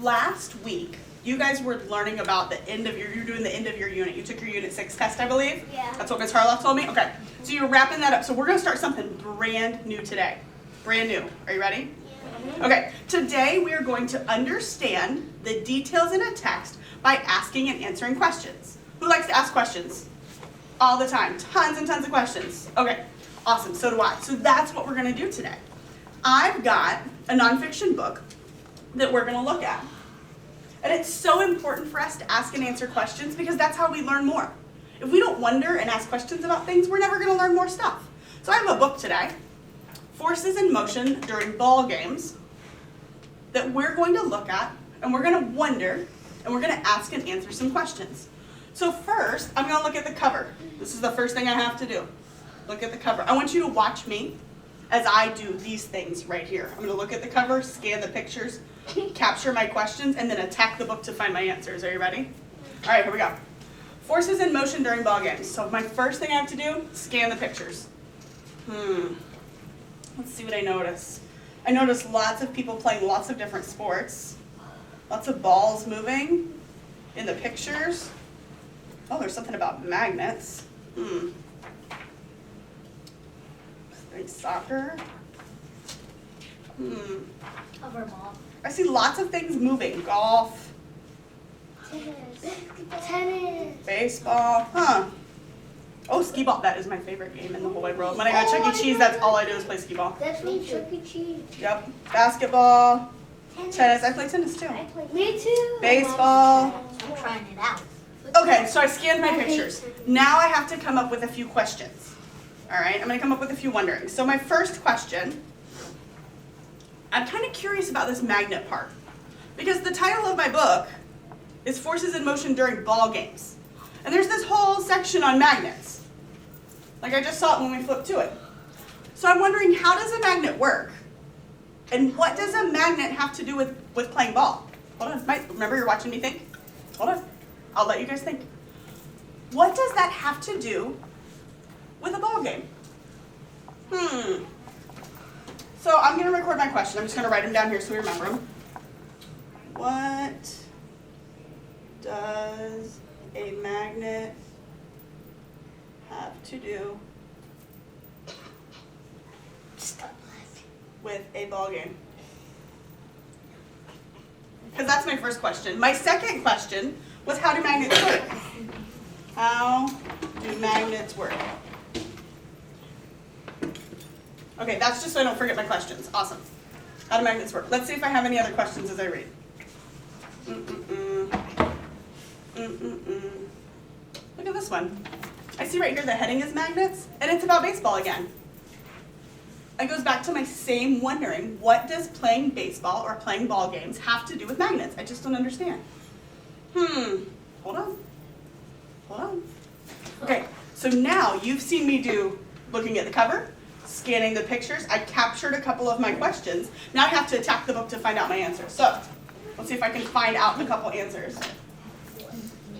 last week, you guys were learning about the end of you're doing the end of your unit. You took your Unit 6 test, I believe? Yeah. That's what Ms. Harloff told me? Okay. So you're wrapping that up. So we're going to start something brand new today. Brand new. Are you ready? Yeah. Okay. Today we are going to understand the details in a text by asking and answering questions. Who likes to ask questions? All the time. Tons and tons of questions. Okay. Awesome. So do I. So that's what we're going to do today. I've got a nonfiction book that we're going to look at. And it's so important for us to ask and answer questions because that's how we learn more. If we don't wonder and ask questions about things, we're never going to learn more stuff. So I have a book today, Forces in Motion During Ball Games, that we're going to look at, and we're going to wonder, and we're going to ask and answer some questions. So first, I'm going to look at the cover. This is the first thing I have to do. Look at the cover. I want you to watch me as I do these things right here. I'm going to look at the cover, scan the pictures, capture my questions, and then attack the book to find my answers. Are you ready? All right, here we go. Forces in motion during ball games. So my first thing I have to do, scan the pictures. Let's see what I notice. I notice lots of people playing lots of different sports. Lots of balls moving in the pictures. Oh, there's something about magnets. Soccer. Overball. I see lots of things moving. Golf, Tennis. baseball. Oh, skee ball. That is my favorite game in the whole wide world. When I go to Chuck E. Cheese, that's all I do is play skee ball. That's me, Chuck E. Cheese. Yep. Basketball, tennis. I play tennis too. Me too. Baseball. I'm trying it out. Okay, so I scanned my pictures. Now I have to come up with a few questions. All right, I'm going to come up with a few wonderings. So my first question, I'm kind of curious about this magnet part because the title of my book is Forces in Motion During Ball Games. And there's this whole section on magnets. Like I just saw it when we flipped to it. So I'm wondering, how does a magnet work? And what does a magnet have to do with playing ball? Hold on, remember you're watching me think? Hold on, I'll let you guys think. What does that have to do with a ball game? So I'm going to record my question. I'm just going to write them down here so we remember them. What does a magnet have to do with a ball game? Because that's my first question. My second question was, how do magnets work? How do magnets work? Okay, that's just so I don't forget my questions. Awesome. How do magnets work? Let's see if I have any other questions as I read. Look at this one. I see right here the heading is magnets, and it's about baseball again. It goes back to my same wondering, what does playing baseball or playing ball games have to do with magnets? I just don't understand. Hold on. Okay, so now you've seen me do looking at the cover, scanning the pictures. I captured a couple of my questions. Now I have to attack the book to find out my answers. So let's see if I can find out a couple answers.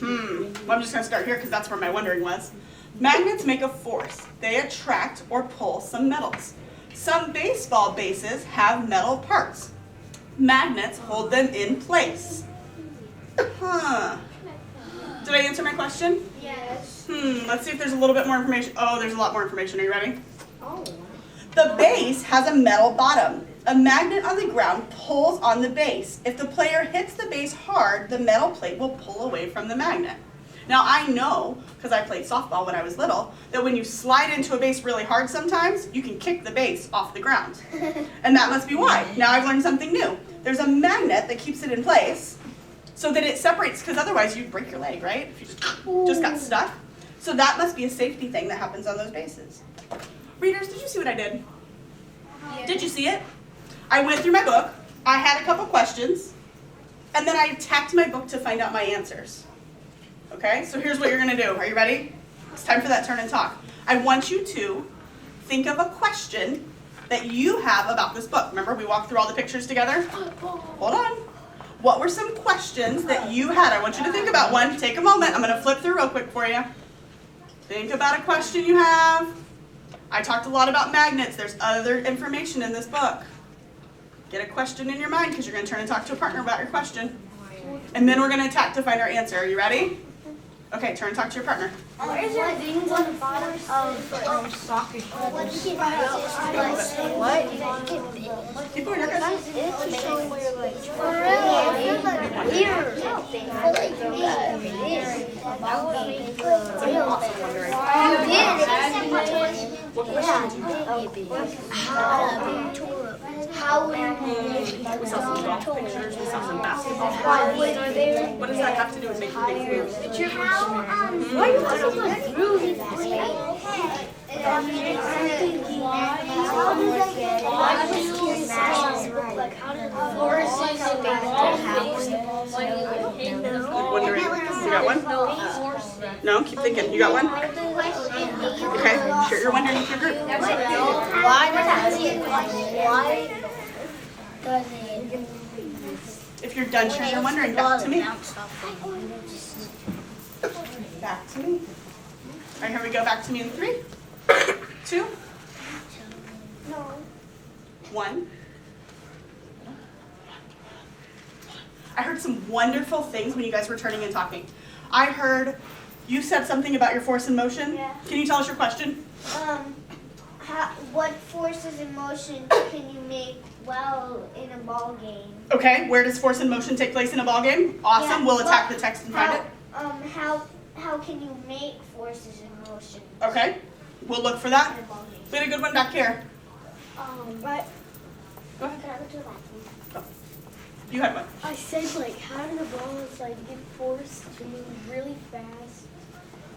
Well, I'm just going to start here because that's where my wondering was. Magnets make a force. They attract or pull some metals. Some baseball bases have metal parts. Magnets hold them in place. Did I answer my question? Yes. Let's see if there's a little bit more information. Oh, there's a lot more information. Are you ready? Oh. The base has a metal bottom. A magnet on the ground pulls on the base. If the player hits the base hard, the metal plate will pull away from the magnet. Now I know, because I played softball when I was little, that when you slide into a base really hard sometimes, you can kick the base off the ground. And that must be why. Now I've learned something new. There's a magnet that keeps it in place so that it separates, because otherwise you'd break your leg, right? If you just got stuck. So that must be a safety thing that happens on those bases. Readers, did you see what I did? Yeah. Did you see it? I went through my book, I had a couple questions, and then I attacked my book to find out my answers. Okay, so here's what you're going to do. Are you ready? It's time for that turn and talk. I want you to think of a question that you have about this book. Remember, we walked through all the pictures together? Hold on. What were some questions that you had? I want you to think about one. Take a moment. I'm going to flip through real quick for you. Think about a question you have. I talked a lot about magnets. There's other information in this book. Get a question in your mind because you're going to turn and talk to a partner about your question. And then we're going to attack to find our answer. Are you ready? Okay, turn and talk to your partner. Why is there things on the bottom of soccer shoes? What? Keep going, you're good. What question do you have? We saw some golf pictures, we saw some basketball pictures. What does that have to do with making things move? Why are you talking really fast? Wondering. You got one? No? Keep thinking. You got one? Okay. Sure you're wondering with your group. If you're done, sure you're wondering, back to me. Back to me. All right, here we go. Back to me in 3, 2, 1. I heard some wonderful things when you guys were turning and talking. I heard you said something about your force in motion. Yeah. Can you tell us your question? What forces in motion can you make well in a ball game? Okay, where does force in motion take place in a ball game? Awesome. Yeah, We'll attack but the text and find it. How can you make forces in motion Okay, we'll look for that. in a ball game? We had a good one back here. Right. Go ahead. Can I go to the bathroom? Go. You had one. I said like how do the balls like get forced to move really fast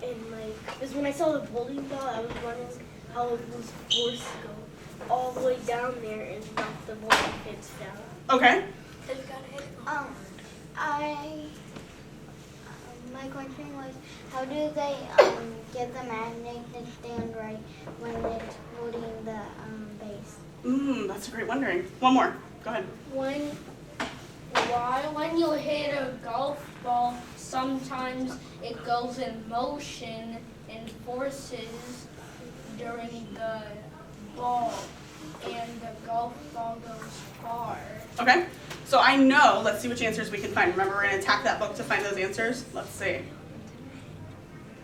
and like because when I saw the bowling ball I was wondering how it was forced to go all the way down there and knock the ball hits down. Okay. My question was, how do they get the magnet to stand right when it's holding the base? That's a great wondering. One more. Go ahead. When you hit a golf ball, sometimes it goes in motion and forces during the ball, and the golf ball goes far. Okay. So I know, let's see which answers we can find. Remember, we're going to attack that book to find those answers. Let's see.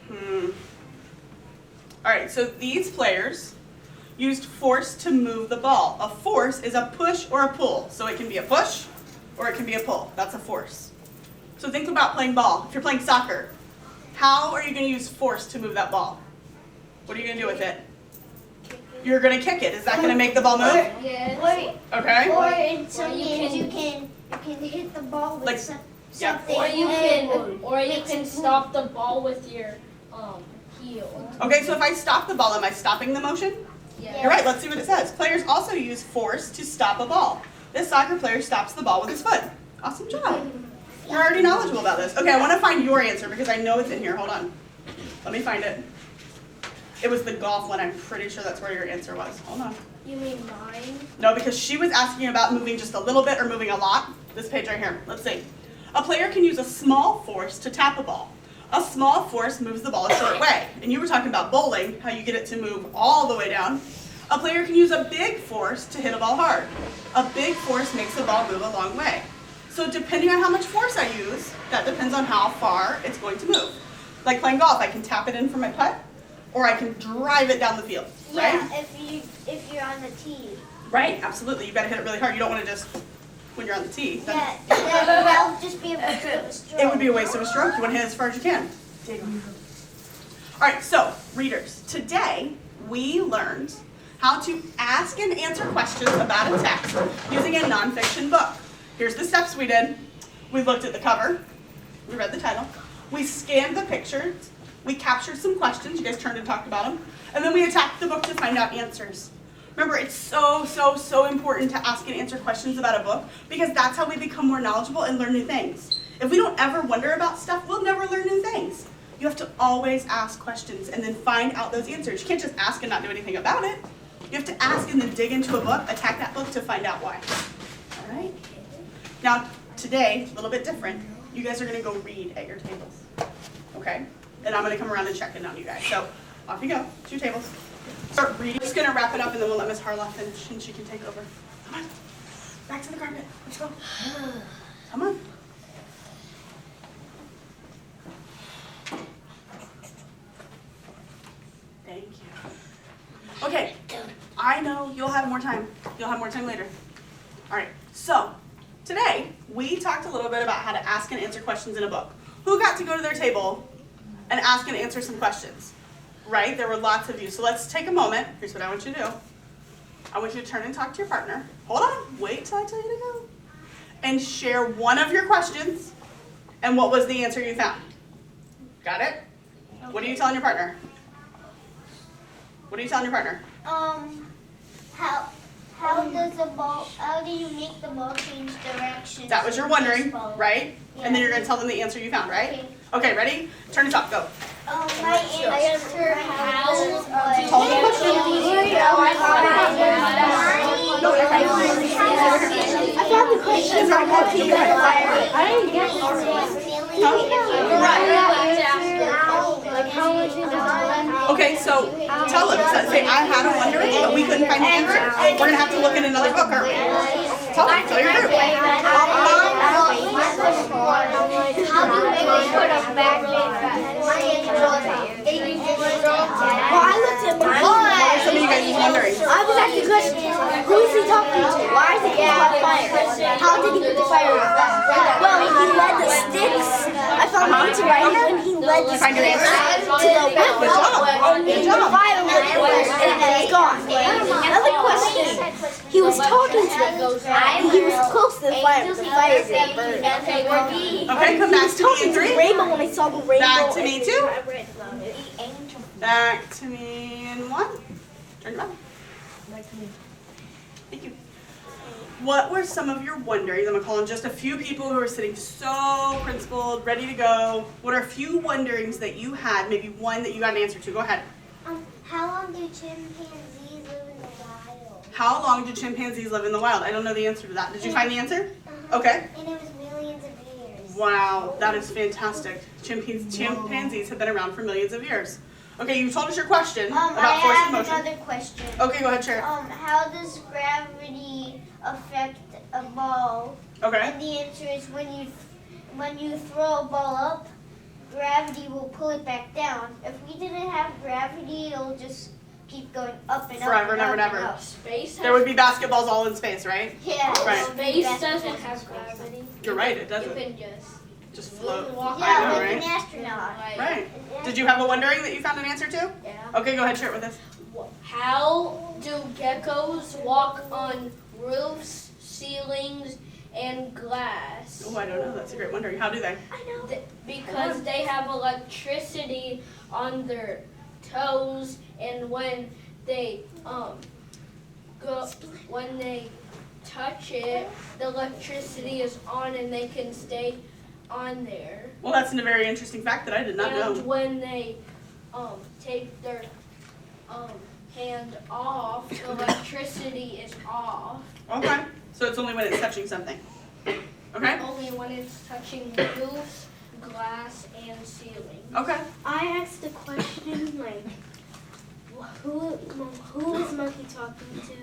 All right, so these players used force to move the ball. A force is a push or a pull. So it can be a push or it can be a pull. That's a force. So think about playing ball. If you're playing soccer, how are you going to use force to move that ball? What are you going to do with it? You're going to kick it. Is that going to make the ball move? Yes. Okay. Or in some games you can hit the ball with Like, something. Or you can stop the ball with your heel. Okay, so if I stop the ball, am I stopping the motion? Yeah. You're right, let's see what it says. Players also use force to stop a ball. This soccer player stops the ball with his foot. Awesome job. You're already knowledgeable about this. Okay, I want to find your answer because I know it's in here. Hold on. Let me find it. It was the golf one. I'm pretty sure that's where your answer was. Hold on. You mean mine? No, because she was asking about moving just a little bit or moving a lot. This page right here. Let's see. A player can use a small force to tap a ball. A small force moves the ball a short way. And you were talking about bowling, how you get it to move all the way down. A player can use a big force to hit a ball hard. A big force makes the ball move a long way. So depending on how much force I use, that depends on how far it's going to move. Like playing golf, I can tap it in for my putt, or I can drive it down the field, right? Yeah, if you're on the tee. Right, absolutely. You got to hit it really hard. You don't want to just, when you're on the tee. Yeah, that would just be a waste of a stroke. It would be a waste of a stroke. You want to hit it as far as you can. All right, so readers, today we learned how to ask and answer questions about a text using a nonfiction book. Here's the steps we did. We looked at the cover. We read the title. We scanned the pictures. We captured some questions. You guys turned and talked about them. And then we attacked the book to find out answers. Remember, it's so important to ask and answer questions about a book because that's how we become more knowledgeable and learn new things. If we don't ever wonder about stuff, we'll never learn new things. You have to always ask questions and then find out those answers. You can't just ask and not do anything about it. You have to ask and then dig into a book, attack that book to find out why. All right? Now, today, a little bit different. You guys are going to go read at your tables. Okay? And I'm going to come around and check in on you guys. So, off you go. 2 tables. Start reading. Just going to wrap it up and then we'll let Ms. Harloff finish and she can take over. Come on. Back to the carpet. Let's go. Come on. Thank you. Okay, I know you'll have more time. You'll have more time later. All right, so today we talked a little bit about how to ask and answer questions in a book. Who got to go to their table and ask and answer some questions? Right, there were lots of you. So let's take a moment. Here's what I want you to do. I want you to turn and talk to your partner. Hold on, wait till I tell you to go. And share one of your questions and what was the answer you found. Got it? What are you telling your partner? What are you telling your partner? How do you make the ball change direction? That was your wondering, right? Yeah. And then you're going to tell them the answer you found, right? Okay, ready? Turn and talk, go. My answer, how does Call the question. No, you're right. I found the question. It's right. I didn't get it. Like how much is it? Okay, so tell them. Say, I had a wondering, but we couldn't find the answer. We're going to have to look in another book, aren't we? Tell them. Tell your group. How do you make a magnet? Well, I looked at mine. Some of you guys are wondering. I was asking questions. Who is he talking to? Why is he on fire? How did he get the fire? Well, he led the sticks. I found the answer right when he led the Find your sticks answer? to the river. Good job. And Good the job. fire went away, and then it's gone. Another question. He was talking to them. He was close to the fire, but the fire didn't burn. Okay, come back to me in three. Rainbow when I saw the rainbow. Back to me two. I read about it. Back to me in one. Turn it back. Thank you. What were some of your wonderings? I'm going to call on just a few people who are sitting so principled, ready to go. What are a few wonderings that you had, maybe one that you got an answer to? Go ahead. How long do chimpanzees live in the wild? How long do chimpanzees live in the wild? I don't know the answer to that. Did you find the answer? Okay. And it was millions of years. Wow, that is fantastic. Chimpanzees have been around for millions of years. Okay, you told us your question about force and I motion. have another question. Okay, go ahead, share. How does gravity affect a ball? Okay. And the answer is when you throw a ball up, gravity will pull it back down. If we didn't have gravity, it'll just keep going up and up. Forever, and never, up never. and up. Space There would be basketballs all in space, right? Yeah. Right. Space doesn't have gravity. You're right, it You doesn't. can Just float. walk I know, Yeah, like right? an astronaut. Right. Did you have a wondering that you found an answer to? Yeah. Okay, go ahead, share it with us. How do geckos walk on roofs, ceilings, and glass? Oh, I don't know. That's a great wondering. How do they? Because they have electricity on their toes, and when they touch it, the electricity is on, and they can stay on there. Well, that's a very interesting fact that I did not And know. when they take their hand off, the electricity is off. Okay. So it's only when it's touching something. Okay? Only when it's touching roofs, glass, and ceiling. Okay. I asked a question like, who was Monkey talking to?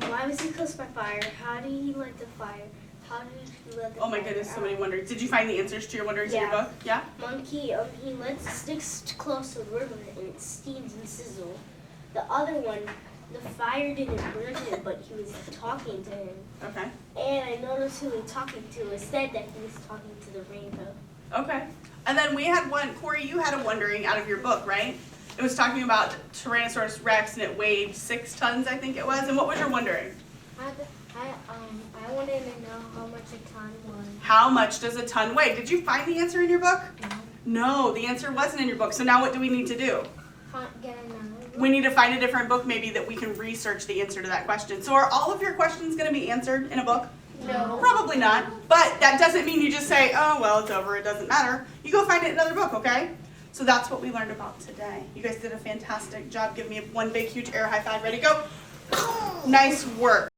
Why was he close by fire? How did he light the fire? How did he let the Oh my fire goodness, so out? many wonderings. Did you find the answers to your wonderings in your Yeah. book? Yeah? Monkey, he led sticks close to the river and it steams and sizzles. The other one, the fire didn't burn him, but he was talking to him. Okay. And I noticed who he was talking to. It said that he was talking to the rainbow. Okay. And then we had one, Corey, you had a wondering out of your book, right? It was talking about Tyrannosaurus Rex and it weighed 6 tons, I think it was. And what was your wondering? I wanted to know how much a ton was. How much does a ton weigh? Did you find the answer in your book? No, the answer wasn't in your book. So now what do we need to do? Get another. We need to find a different book maybe that we can research the answer to that question. So are all of your questions going to be answered in a book? No. Probably not. But that doesn't mean you just say, oh, well, it's over. It doesn't matter. You go find it in another book, okay? So that's what we learned about today. You guys did a fantastic job. Give me one big, huge air high five. Ready, go. Nice work.